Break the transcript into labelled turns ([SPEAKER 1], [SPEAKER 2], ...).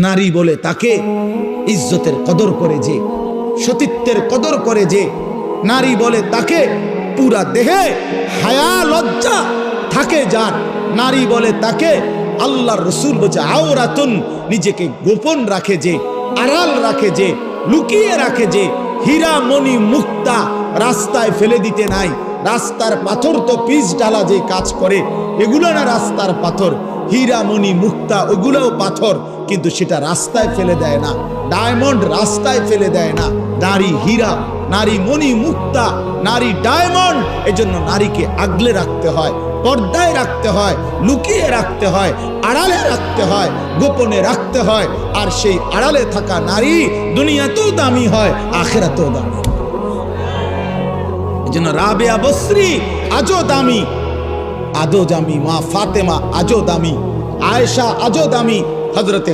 [SPEAKER 1] নারী বলে তাকে ইজ্জতের কদর করে যে, সতীত্বের কদর করে যে, নারী বলে তাকে পুরা দেহে হায়া লজ্জা থাকে যার, নারী বলে তাকে আল্লাহর রাসূল বলে আওরাতুন, নিজেকে গোপন রাখে যে, আড়াল রাখে যে, লুকিয়ে রাখে যে, হীরা মণি মুক্তা রাস্তায় ফেলে দিতে নাই। রাস্তার পাথর তো পিচ ডালা যে কাজ করে, এগুলো না রাস্তার পাথর। হীরা মণি মুক্তা ওগুলোও পাথর, কিন্তু সেটা রাস্তায় ফেলে দেয় না। ডায়মন্ড রাস্তায় ফেলে দেয় না। নারী হীরা, নারী মণি মুক্তা, নারী ডায়মন্ড। এজন্য নারীকে আগলে রাখতে হয়, পর্দায় রাখতে হয়, লুকিয়ে রাখতে হয়, আড়ালে রাখতে হয়, গোপনে রাখতে হয়। আর সেই আড়ালে থাকা নারী দুনিয়াতেও দামি হয়, আখিরাতেও দামি। এজন্য রাবেয়া বসরি আজও দামি, আজও দামি, মা ফাতেমা আজও দামি, আয়েশা আজও দামি, হযরতে